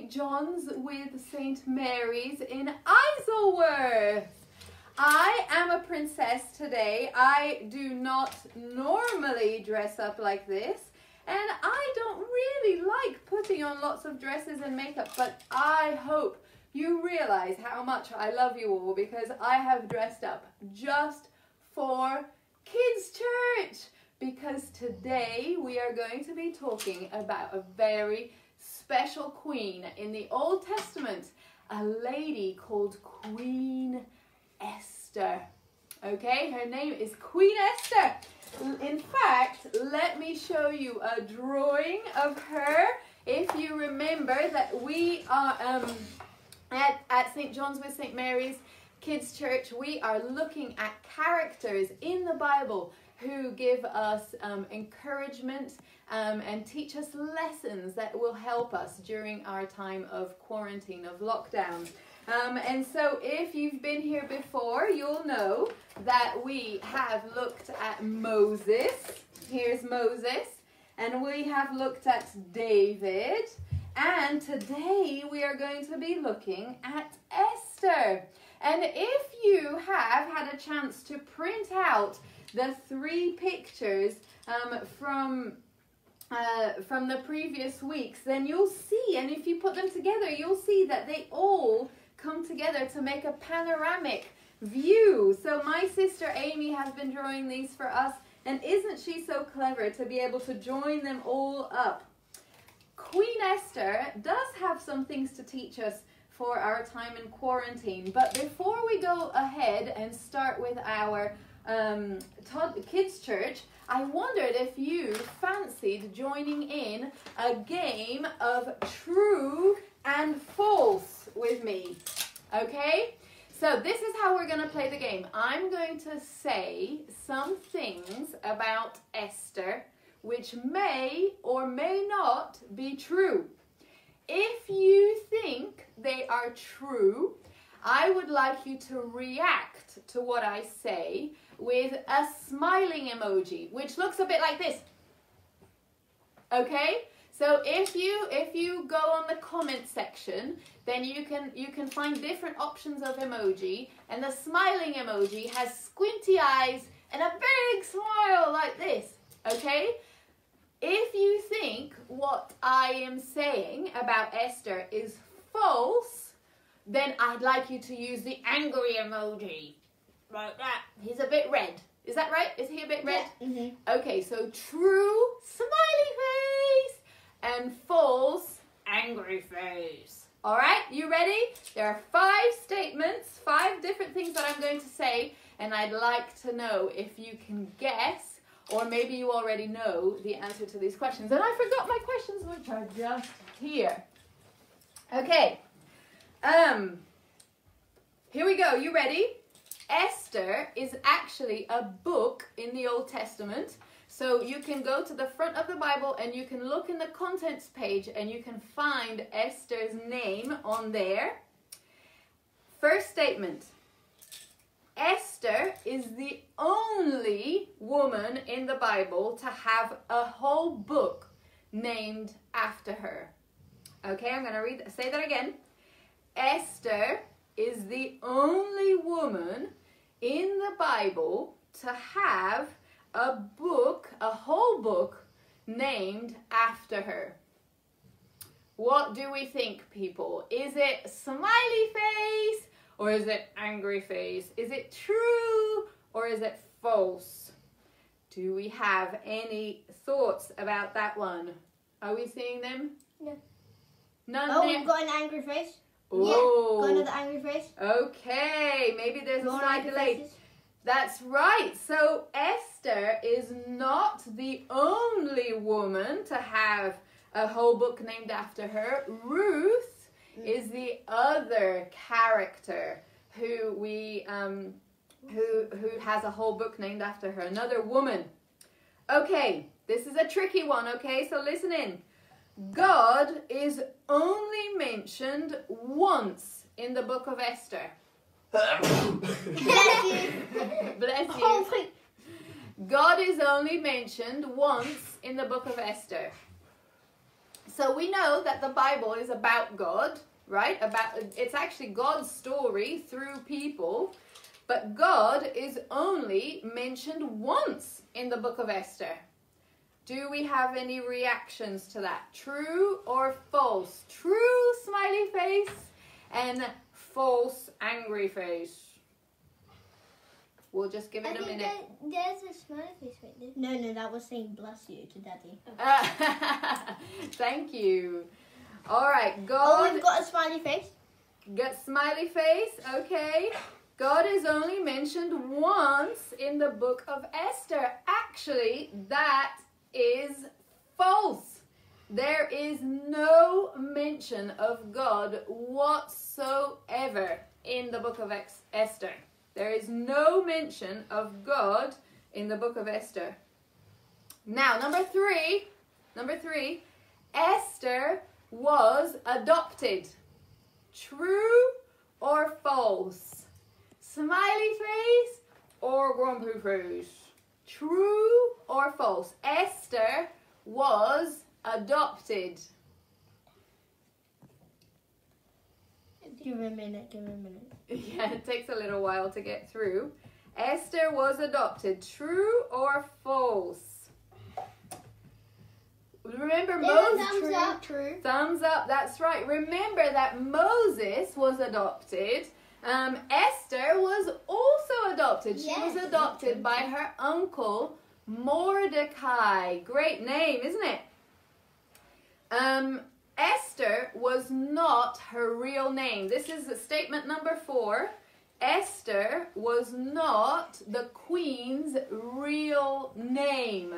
St. John's with St. Mary's in Isleworth. I am a princess today. I do not normally dress up like this, and I don't really like putting on lots of dresses and makeup, but I hope you realize how much I love you all, because I have dressed up just for Kids Church, because today we are going to be talking about a very special queen in the Old Testament, a lady called Queen Esther. Okay, her name is Queen Esther. In fact, let me show you a drawing of her. If you remember that we are at St. John's with St. Mary's Kids Church, we are looking at characters in the Bible who give us encouragement and teach us lessons that will help us during our time of quarantine, of lockdown. And so if you've been here before, you'll know that we have looked at Moses. Here's Moses. And we have looked at David. And today we are going to be looking at Esther. And if you have had a chance to print out the 3 pictures from the previous weeks, then you'll see, and if you put them together, you'll see that they all come together to make a panoramic view. So my sister Amy has been drawing these for us, and isn't she so clever to be able to join them all up? Queen Esther does have some things to teach us for our time in quarantine, but before we go ahead and start with our Kids Church, I wondered if you fancied joining in a game of true and false with me. Okay? So this is how we're going to play the game. I'm going to say some things about Esther which may or may not be true. If you think they are true, I would like you to react to what I say with a smiling emoji, which looks a bit like this. Okay? So if you go on the comment section, then you can find different options of emoji, and the smiling emoji has squinty eyes and a big smile like this. Okay? If you think what I am saying about Esther is false, then I'd like you to use the angry emoji. Like that. He's a bit red. Is that right? Is he a bit red? Yeah. Mm-hmm. Okay, so true, smiley face, and false, angry face. Alright, you ready? There are 5 statements, 5 different things that I'm going to say, and I'd like to know if you can guess, or maybe you already know the answer to these questions. And I forgot my questions, which are just here. Okay. Here we go. You ready? Esther is actually a book in the Old Testament. So you can go to the front of the Bible and you can look in the contents page and you can find Esther's name on there. First statement. Esther is the only woman in the Bible to have a whole book named after her. Okay, I'm going to say that again. Esther is the only woman in the Bible to have a book, a whole book, named after her. What do we think, people? Is it smiley face or is it angry face? Is it true or is it false? Do we have any thoughts about that one? Are we seeing them? Yeah. None. Oh, we've got an angry face. Oh. Yeah, got another angry face. Okay, maybe there's a More slight angry delay. faces. That's right. So Esther is not the only woman to have a whole book named after her. Ruth is the other character who we who has a whole book named after her. Another woman. Okay, this is a tricky one. Okay, so listen in. God is only mentioned once in the book of Esther. Bless you. Bless you. Oh, God is only mentioned once in the book of Esther. So we know that the Bible is about God, right? It's actually God's story through people. But God is only mentioned once in the book of Esther. Do we have any reactions to that? True or false? True smiley face and false angry face. We'll just give it a minute. There's a smiley face right there. No, that was saying bless you to Daddy. Thank you. All right, God. Oh, we've got a smiley face. Got smiley face, okay. God is only mentioned once in the book of Esther. Actually, that is false. There is no mention of God whatsoever in the book of Esther. There is no mention of God in the book of Esther. Now, number three, Esther was adopted. True or false? Smiley face or grumpy face? True or false? Esther was adopted. Give me a minute. Yeah, it takes a little while to get through. Esther was adopted. True or false? Remember Moses. Thumbs up, true. Thumbs up, that's right. Remember that Moses was adopted. Esther was also adopted. She was adopted by her uncle Mordecai. Great name, isn't it? Esther was not her real name. This is statement number 4. Esther was not the queen's real name.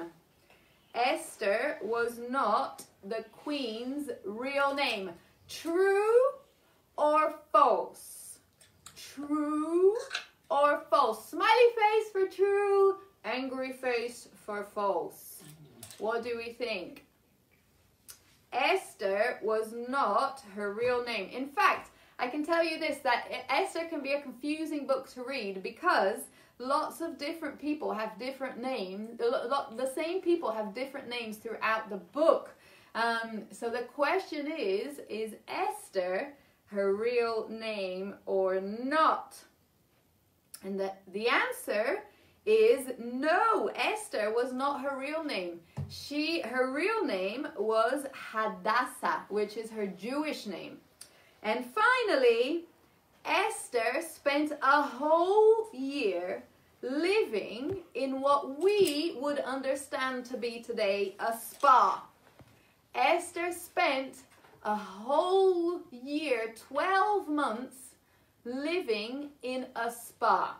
Esther was not the queen's real name. True or false? True or false? Smiley face for true, angry face for false. What do we think? Esther was not her real name. In fact, I can tell you this, that Esther can be a confusing book to read because lots of different people have different names. The same people have different names throughout the book. So the question is Esther her real name or not? And the answer is no. Esther was not her real name. Her real name was Hadassah, which is her Jewish name. And finally, Esther spent a whole year living in what we would understand to be today a spa. Esther spent a whole year, 12 months, living in a spa.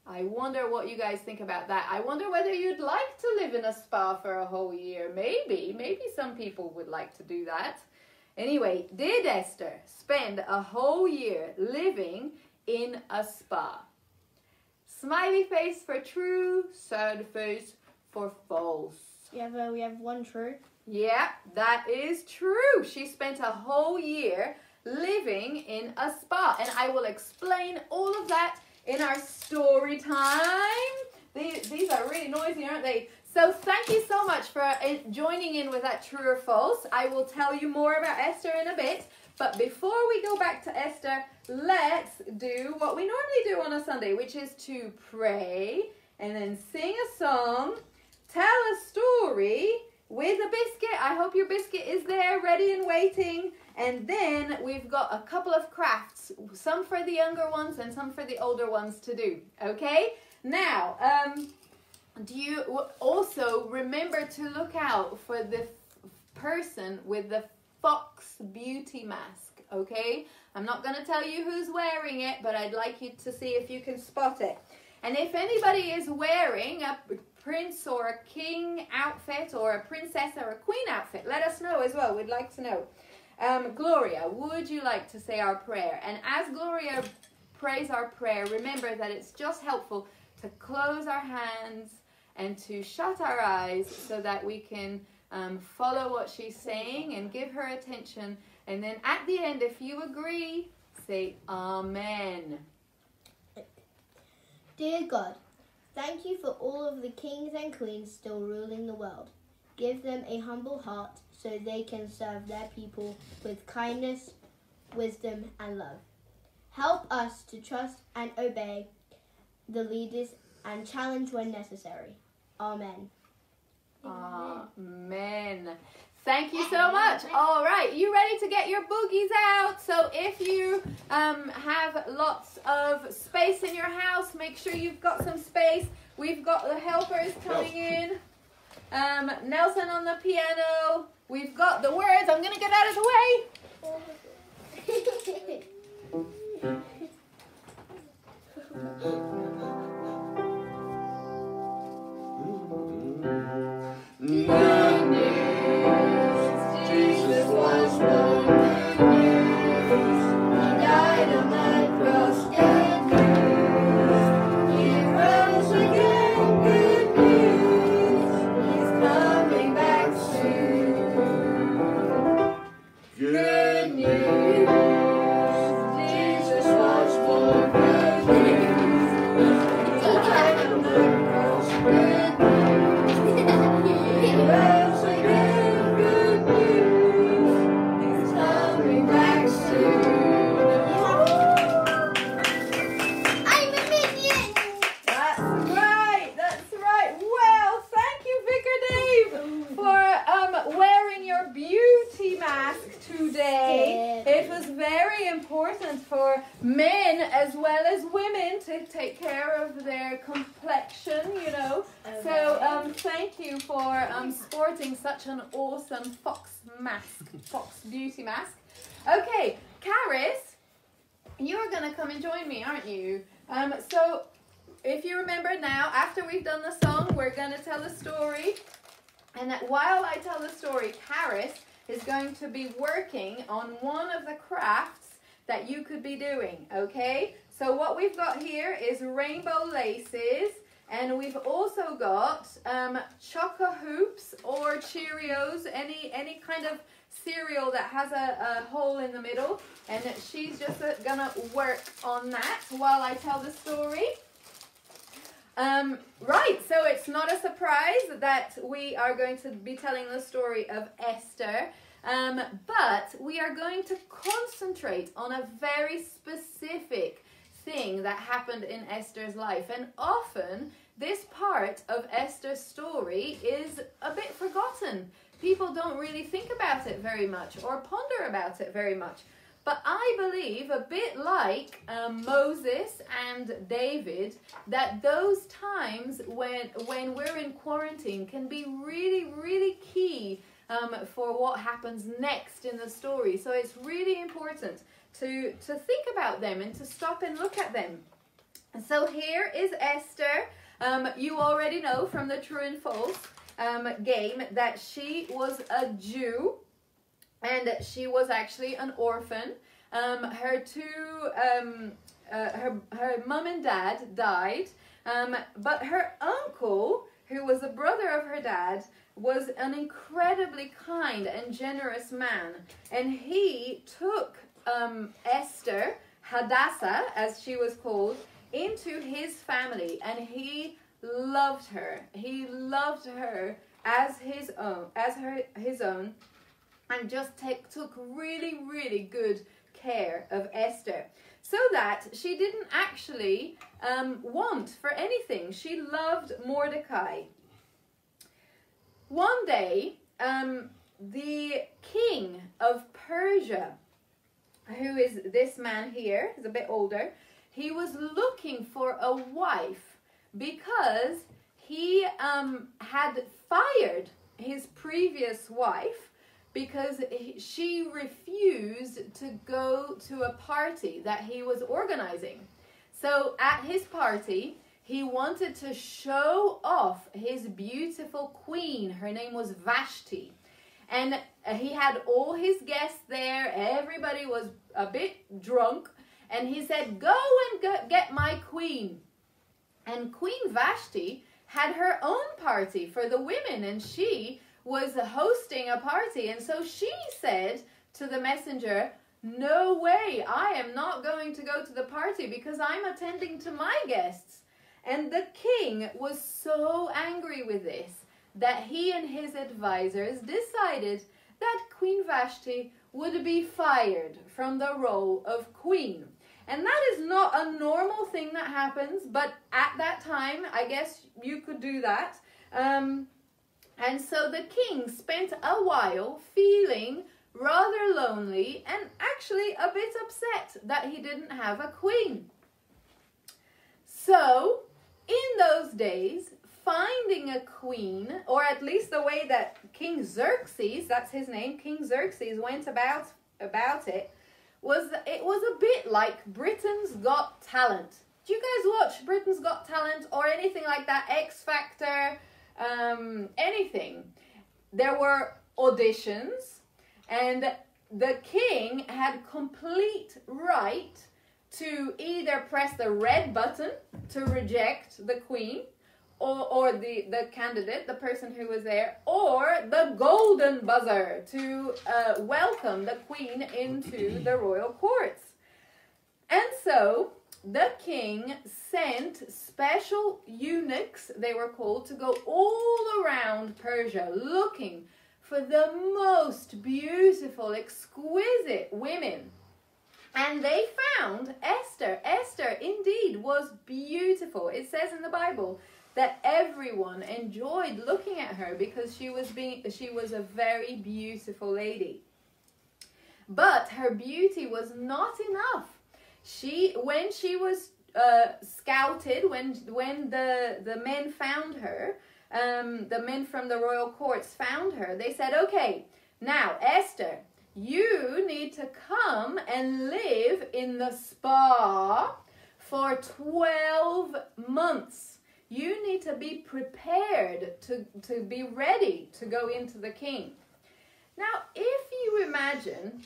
I wonder what you guys think about that. I wonder whether you'd like to live in a spa for a whole year. Maybe some people would like to do that. Anyway, did Esther spend a whole year living in a spa? Smiley face for true, sad face for false. Yeah, we have one true. Yeah, that is true. She spent a whole year living in a spa. And I will explain all of that in our story time. These are really noisy, aren't they? So thank you so much for joining in with that true or false. I will tell you more about Esther in a bit. But before we go back to Esther, let's do what we normally do on a Sunday, which is to pray and then sing a song, tell a story with a biscuit. I hope your biscuit is there, ready and waiting. And then we've got a couple of crafts, some for the younger ones and some for the older ones to do. Okay? Now, do you also remember to look out for the person with the fox beauty mask, okay? I'm not going to tell you who's wearing it, but I'd like you to see if you can spot it. And if anybody is wearing a prince or a king outfit or a princess or a queen outfit, let us know as well. We'd like to know. Gloria, would you like to say our prayer? And as Gloria prays our prayer, remember that it's just helpful to close our hands and to shut our eyes so that we can follow what she's saying and give her attention. And then at the end, if you agree, say Amen. Dear God, thank you for all of the kings and queens still ruling the world. Give them a humble heart so they can serve their people with kindness, wisdom, and love. Help us to trust and obey the leaders and challenge when necessary. Amen. Amen. Thank you so much. All right, you ready to get your boogies out? So if you have lots of space in your house, make sure you've got some space. We've got the helpers coming in. Nelson on the piano. We've got the words. I'm going to get out of the way. Good news, Jesus was born. Good news, He died on the cross. Good news, He rose again. Good news, He's coming back soon. Good news, Jesus was born. Good news, He died on the cross. Good news, He rose again. Good news, He's coming back soon. I'm a minion! That's right. Well, thank you, Vicar Dave, for wearing your beauty mask today. It was very important for men as well as women to take care of their complexion, you know. So thank you for sporting such an awesome fox beauty mask. Okay, Karis, you're going to come and join me, aren't you? So if you remember now, after we've done the song, we're going to tell a story. And while I tell the story, Karis is going to be working on one of the crafts that you could be doing, okay? So what we've got here is rainbow laces, and we've also got choco hoops or Cheerios, any kind of cereal that has a hole in the middle, and she's just gonna work on that while I tell the story. Right, so it's not a surprise that we are going to be telling the story of Esther, but we are going to concentrate on a very specific thing that happened in Esther's life. And often this part of Esther's story is a bit forgotten. People don't really think about it very much or ponder about it very much. But I believe, a bit like Moses and David, that those times when we're in quarantine can be really, really key for what happens next in the story. So it's really important to think about them and to stop and look at them. So here is Esther. You already know from the True and False game that she was a Jew. And she was actually an orphan. Her mom and dad died, but her uncle, who was a brother of her dad, was an incredibly kind and generous man. And he took Esther, Hadassah, as she was called, into his family, and he loved her. He loved her as his own, and just took really, really good care of Esther, so that she didn't actually want for anything. She loved Mordecai. One day, the king of Persia, who is this man here, he's a bit older, he was looking for a wife because he had fired his previous wife because she refused to go to a party that he was organizing. So at his party, he wanted to show off his beautiful queen. Her name was Vashti. And he had all his guests there. Everybody was a bit drunk. And he said, go and get my queen. And Queen Vashti had her own party for the women, and she was hosting a party. And so she said to the messenger, no way, I am not going to go to the party because I'm attending to my guests. And the king was so angry with this that he and his advisors decided that Queen Vashti would be fired from the role of queen. And that is not a normal thing that happens, but at that time, I guess you could do that. And so the king spent a while feeling rather lonely and actually a bit upset that he didn't have a queen. So, in those days, finding a queen, or at least the way that King Xerxes, that's his name, King Xerxes went about it, was a bit like Britain's Got Talent. Do you guys watch Britain's Got Talent or anything like that? X Factor, anything. There were auditions, and the king had complete right to either press the red button to reject the queen, or the candidate, the person who was there, or the golden buzzer to welcome the queen into the royal courts. And so the king sent special eunuchs, they were called, to go all around Persia looking for the most beautiful, exquisite women. And they found Esther. Esther indeed was beautiful. It says in the Bible that everyone enjoyed looking at her because she was a very beautiful lady. But her beauty was not enough. When she was scouted, when the men found her, the men from the royal courts found her, they said, okay, now Esther, you need to come and live in the spa for 12 months. You need to be prepared to be ready to go into the king. Now, if you imagine,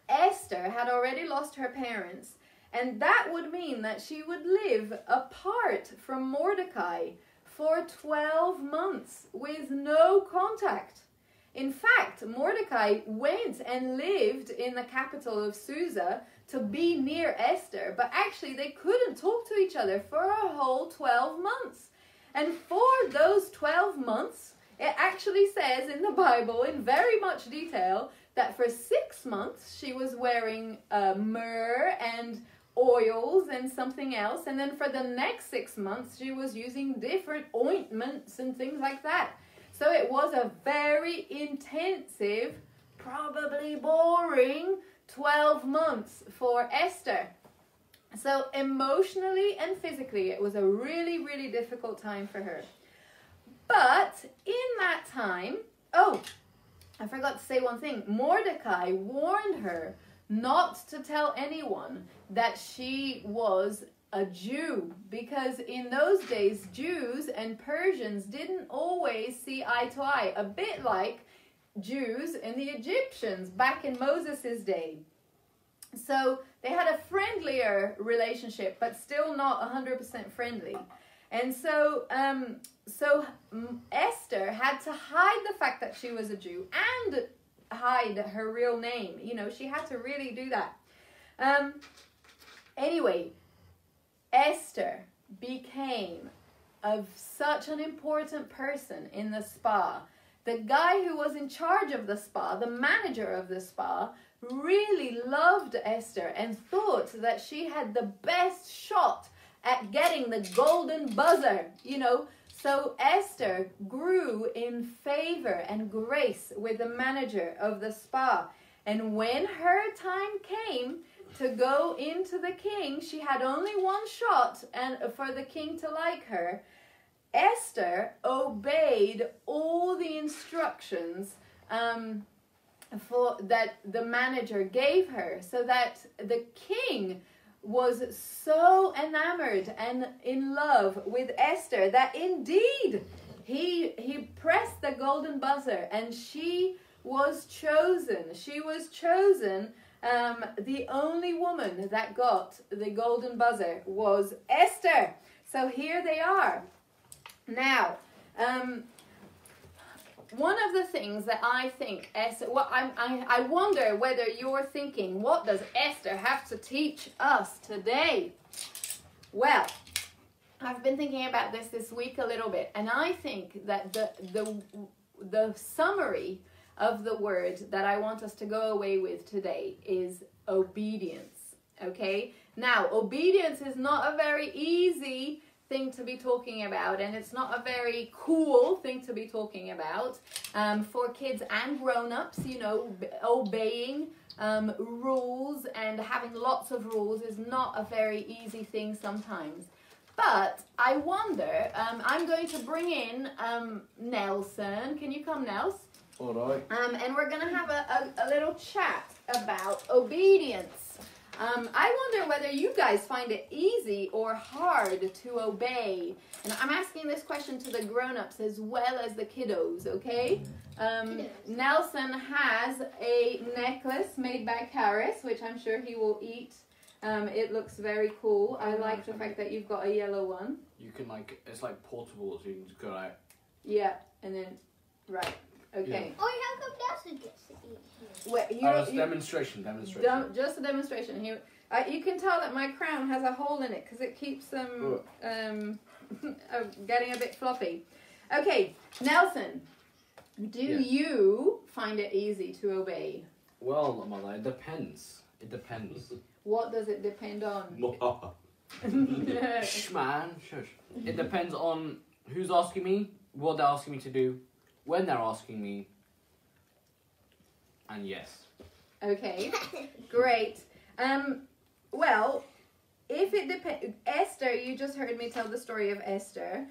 Esther had already lost her parents, and that would mean that she would live apart from Mordecai for 12 months with no contact. In fact, Mordecai went and lived in the capital of Susa to be near Esther, but actually they couldn't talk to each other for a whole 12 months. And for those 12 months, it actually says in the Bible in very much detail that for 6 months she was wearing myrrh and oils and something else, and then for the next 6 months she was using different ointments and things like that. So it was a very intensive, probably boring 12 months for Esther. So emotionally and physically, it was a really, really difficult time for her. But in that time, oh, I forgot to say one thing. Mordecai warned her not to tell anyone that she was a Jew, because in those days Jews and Persians didn't always see eye to eye, a bit like Jews and the Egyptians back in Moses' day. So they had a friendlier relationship, but still not 100% friendly. And so Esther had to hide the fact that she was a Jew and hide her real name. You know, she had to really do that. Anyway, Esther became such an important person in the spa. The guy who was in charge of the spa, the manager of the spa, really loved Esther and thought that she had the best shot at getting the golden buzzer, you know. So Esther grew in favor and grace with the manager of the spa. And when her time came to go into the king, she had only one shot and for the king to like her. Esther obeyed all the instructions that the manager gave her, so that the king was so enamored and in love with Esther that indeed he pressed the golden buzzer and she was chosen. She was chosen. The only woman that got the golden buzzer was Esther. So here they are. Now, one of the things that I think Esther, I wonder whether you're thinking, what does Esther have to teach us today? Well, I've been thinking about this week a little bit, and I think that the summary of the word that I want us to go away with today is obedience. Okay? Now, obedience is not a very easy thing to be talking about, and it's not a very cool thing to be talking about for kids and grown-ups. You know, obeying rules and having lots of rules is not a very easy thing sometimes. But I wonder, I'm going to bring in Nelson. Can you come, Nels? All right. And we're going to have a little chat about obedience. I wonder whether you guys find it easy or hard to obey. And I'm asking this question to the grown-ups as well as the kiddos, okay? Nelson has a necklace made by Karis, which I'm sure he will eat. It looks very cool. I like the fact that you've got a yellow one. You can it's like portable, so you can just go out. Yeah, and then, right, okay. Oh, how come Nelson gets to eat here? Wait, demonstration. Just a demonstration. Here, you can tell that my crown has a hole in it because it keeps them getting a bit floppy. Okay, Nelson, do you find it easy to obey? Well, Mother, it depends. It depends. What does it depend on? Shh, man, shush. It depends on who's asking me, what they're asking me to do, when they're asking me, and yes. Okay, great. Well, if it depends, Esther, you just heard me tell the story of Esther.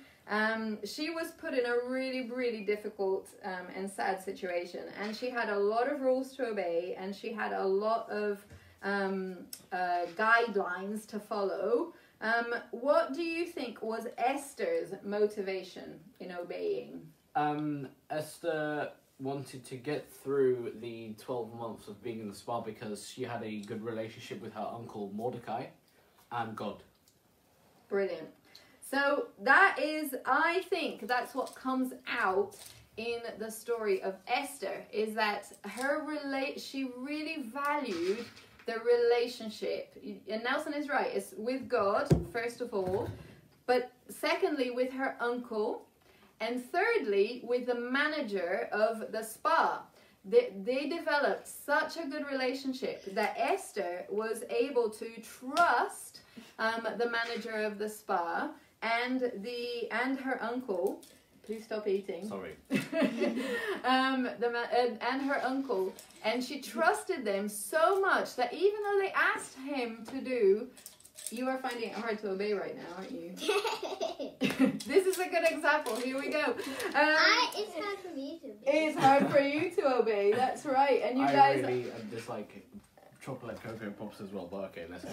She was put in a really, really difficult and sad situation, and she had a lot of rules to obey, and she had a lot of guidelines to follow. What do you think was Esther's motivation in obeying? Esther wanted to get through the 12 months of being in the spa because she had a good relationship with her uncle Mordecai and God. Brilliant. So that is, I think that's what comes out in the story of Esther, is that she really valued the relationship. And Nelson is right, it's with God, first of all, but secondly with her uncle, and thirdly with the manager of the spa. They developed such a good relationship that Esther was able to trust the manager of the spa and her uncle. Please stop eating. Sorry. And her uncle, and she trusted them so much that even though they asked him to do, you are finding it hard to obey right now, aren't you? This is a good example. Here we go. It's hard for me to obey. It's hard for you to obey. That's right. And you I guys. really dislike chocolate cocoa pops as well, but okay, let's go.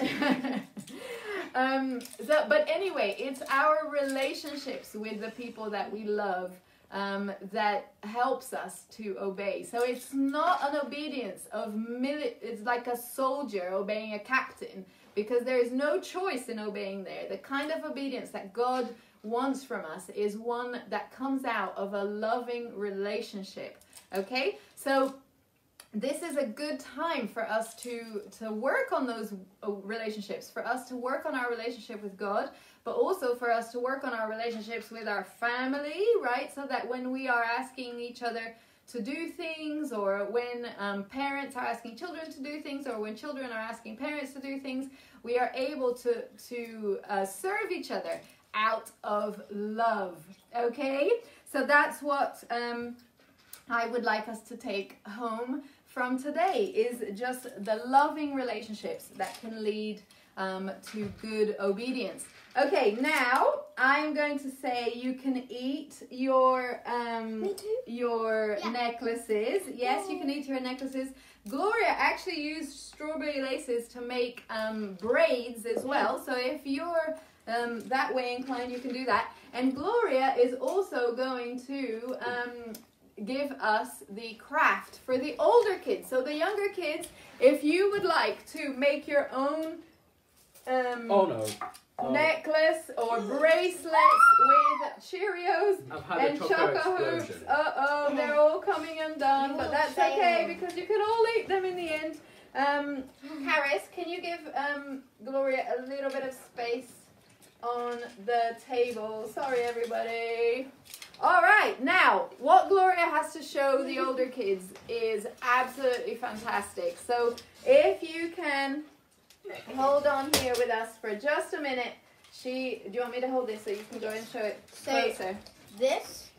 But anyway, it's our relationships with the people that we love that helps us to obey. So it's not an obedience of it's like a soldier obeying a captain, because there is no choice in obeying there. The kind of obedience that God wants from us is one that comes out of a loving relationship. Okay? So this is a good time for us to work on those relationships, for us to work on our relationship with God, but also for us to work on our relationships with our family, right? So that when we are asking each other to do things, or when parents are asking children to do things, or when children are asking parents to do things, we are able to serve each other out of love, okay? So that's what I would like us to take home from today, is just the loving relationships that can lead to good obedience. Okay, now I'm going to say you can eat your necklaces. Yes, you can eat your necklaces. Gloria actually used strawberry laces to make braids as well. So if you're that way inclined, you can do that. And Gloria is also going to give us the craft for the older kids. So the younger kids, if you would like to make your own necklace or bracelets with Cheerios and Choco Hoops. They're all coming undone, but that's okay because you can all eat them in the end. Karis, can you give Gloria a little bit of space on the table. Sorry, everybody. All right, now what Gloria has to show the older kids is absolutely fantastic. So if you can hold on here with us for just a minute. Do you want me to hold this so you can go and show it closer? This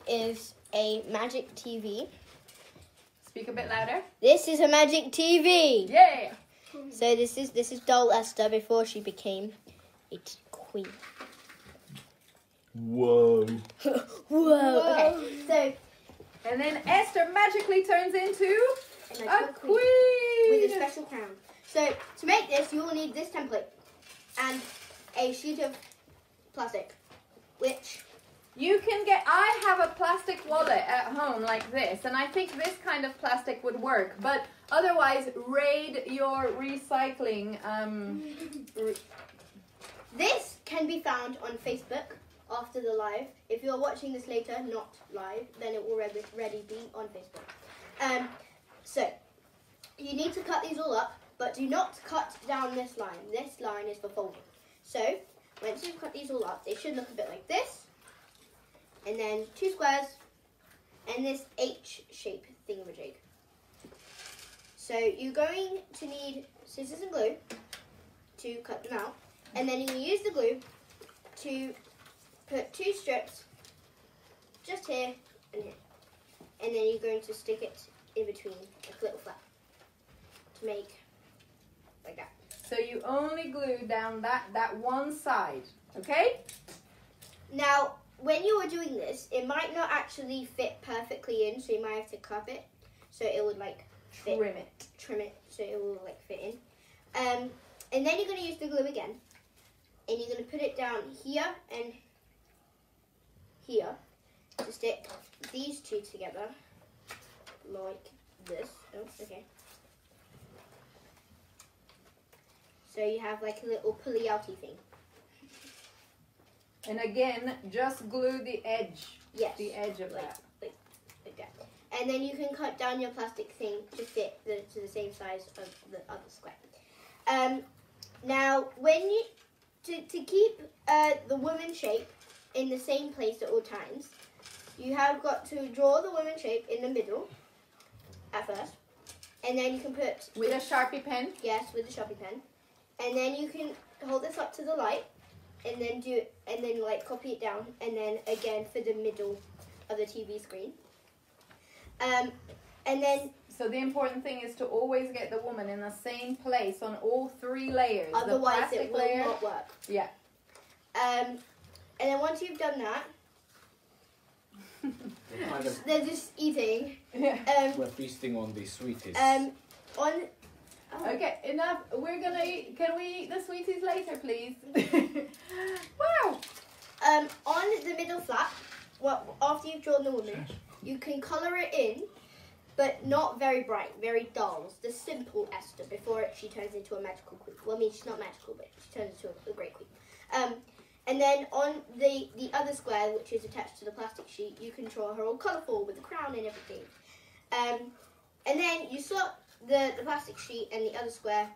is a magic TV. Speak a bit louder. This is a magic TV. Yeah. So this is doll Esther before she became a queen. Whoa. Whoa. Okay. So And then Esther magically turns into a queen. with a special crown. So to make this, you will need this template and a sheet of plastic, which You can get, I have a plastic wallet at home like this, and I think this kind of plastic would work, but otherwise raid your recycling. This can be found on Facebook after the live. If you're watching this later, not live, then it will already be on Facebook. So you need to cut these all up, but do not cut down this line. This line is for folding. So once you've cut these all up, they should look a bit like this. And then 2 squares, and this H-shape thingamajig. So you're going to need scissors and glue to cut them out, and then you can use the glue to put 2 strips just here and here, and then you're going to stick it in between a little flap to make like that. So you only glue down that one side, okay? Now, when you are doing this, it might not actually fit perfectly in, so you might have to cup it so it would like fit, trim it so it will like fit in. And then you're going to use the glue again, and you're going to put it down here and here to stick these 2 together like this. Oh, okay. So you have like a little pulley-outy thing. And again, just glue the edge. Yes. The edge of that. Like that. And then you can cut down your plastic thing to fit to the same size of the other square. Now, when you to keep the woman shape in the same place at all times, you have got to draw the woman shape in the middle at first, and then you can put With a Sharpie pen? yes, with a Sharpie pen, and then you can hold this up to the light, and then like copy it down, and then again for the middle of the TV screen. And then So the important thing is to always get the woman in the same place on all 3 layers. otherwise the it plastic will layer. not work. Yeah. And then once you've done that, they're just eating. Yeah. We're feasting on the sweeties. Okay, enough. We're gonna eat. Can we eat the sweeties later, please? Wow. On the middle flap, after you've drawn the woman, you can colour it in, but not very bright, very dull. The simple Esther before she turns into a magical queen. Well, I mean, she's not magical, but she turns into a great queen. And then on the other square, which is attached to the plastic sheet, you can draw her all colourful with the crown and everything. And then you slot the plastic sheet and the other square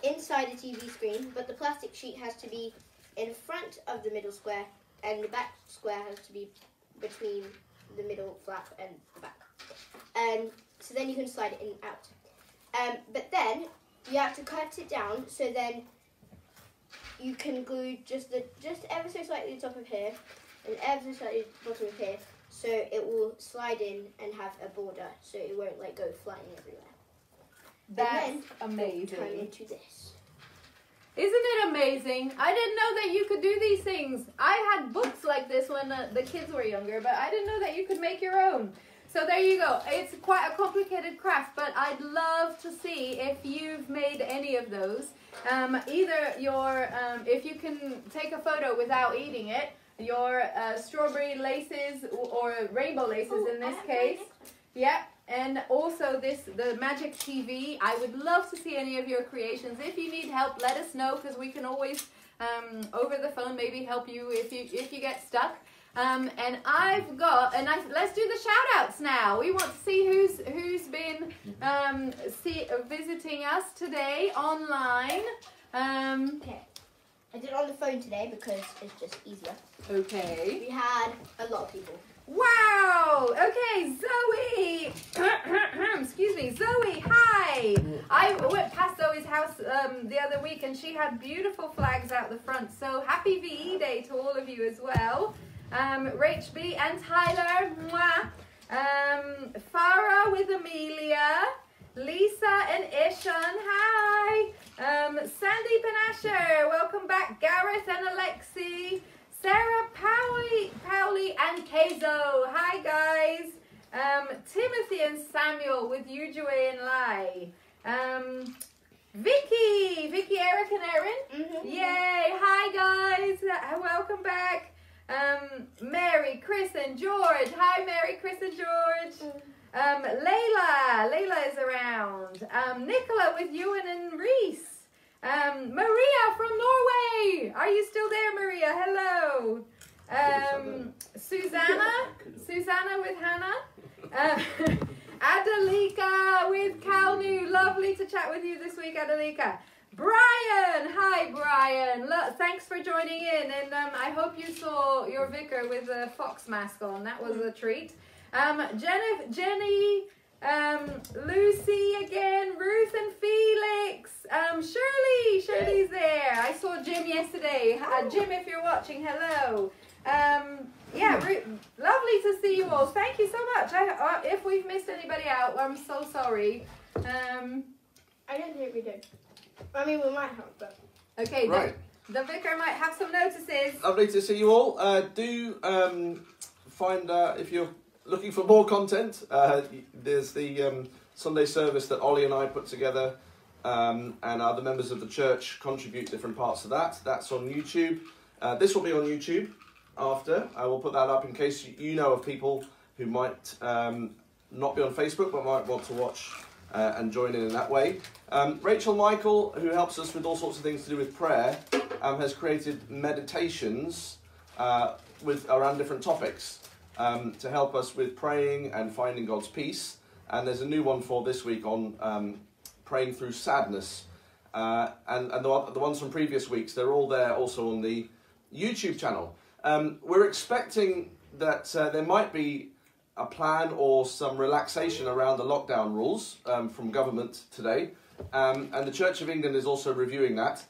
inside the TV screen, but the plastic sheet has to be in front of the middle square, and the back square has to be between the middle flap and the back. So then you can slide it in and out. But then you have to cut it down, so then you can glue just ever so slightly the top of here and ever so slightly the bottom of here, so it will slide in and have a border, so it won't like go flying everywhere. That's and then amazing. Turn into this. Isn't it amazing? I didn't know that you could do these things. I had books like this when the kids were younger, but I didn't know that you could make your own. So there you go. It's quite a complicated craft, but I'd love to see if you've made any of those. Either your, if you can take a photo without eating it, your strawberry laces or rainbow laces in this case. Yeah. And also the magic TV. I would love to see any of your creations. If you need help, let us know, because we can always over the phone maybe help you if you get stuck. And let's do the shout outs now. We want to see who's been visiting us today online. Okay. I did it on the phone today because it's just easier. Okay. We had a lot of people. Wow. Okay, Zoe. Excuse me, Zoe. Hi. I went past Zoe's house the other week, and she had beautiful flags out the front. So happy VE Day to all of you as well. Rach B and Tyler. Mwah. Farah with Amelia. Lisa and Ishan. Hi. Sandy and welcome back. Gareth and Alexi. Sarah, Powley and Kezo. Hi guys. Timothy and Samuel with Ujue and Lai. Vicky, Eric and Erin. Yay. Hi guys. Welcome back. Mary, Chris and George. Hi Mary, Chris and George. Layla is around. Nicola with Ewan and Reese. Maria from Norway. Are you still there, Maria? Hello. Susanna with Hannah. Adelika with Kalnu. Lovely to chat with you this week, Adelika. Brian. Hi, Brian. Thanks for joining in. And I hope you saw your vicar with a fox mask on. That was a treat. Jenny, Lucy again, Ruth and Felix, Shirley's there. I saw Jim yesterday. Jim, if you're watching, hello. Yeah, lovely to see you all. Thank you so much. If we've missed anybody out, I'm so sorry. I don't think we did. I mean, we might have, but... Okay, right. The vicar might have some notices. Lovely to see you all. Do find if you're looking for more content, there's the Sunday service that Ollie and I put together, and other members of the church contribute different parts of that. That's on YouTube. This will be on YouTube after. I will put that up in case you know of people who might not be on Facebook but might want to watch and join in that way. Rachel Michael, who helps us with all sorts of things to do with prayer, has created meditations around different topics. To help us with praying and finding God's peace. And there's a new one for this week on praying through sadness. And the ones from previous weeks, they're all there also on the YouTube channel. We're expecting that there might be a plan or some relaxation around the lockdown rules from government today. And the Church of England is also reviewing that.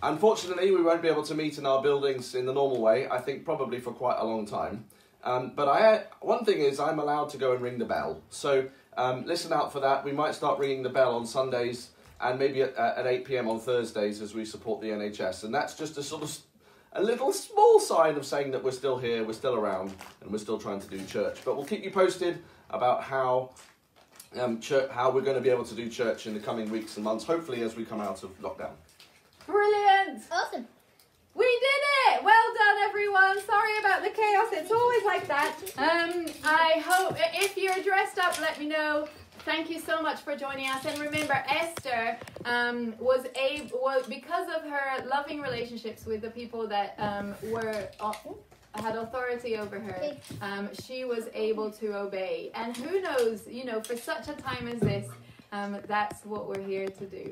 Unfortunately, we won't be able to meet in our buildings in the normal way, I think probably for quite a long time. But one thing is I'm allowed to go and ring the bell. So listen out for that. We might start ringing the bell on Sundays and maybe at 8 p.m. on Thursdays as we support the NHS. And that's just a little small sign of saying that we're still here, we're still around, and we're still trying to do church. But we'll keep you posted about how we're going to be able to do church in the coming weeks and months, hopefully as we come out of lockdown. Brilliant. Awesome. We did it! Well done, everyone. Sorry about the chaos. It's always like that. I hope if you're dressed up, let me know. Thank you so much for joining us. And remember, Esther was because of her loving relationships with the people that had authority over her. She was able to obey. And who knows? For such a time as this, that's what we're here to do.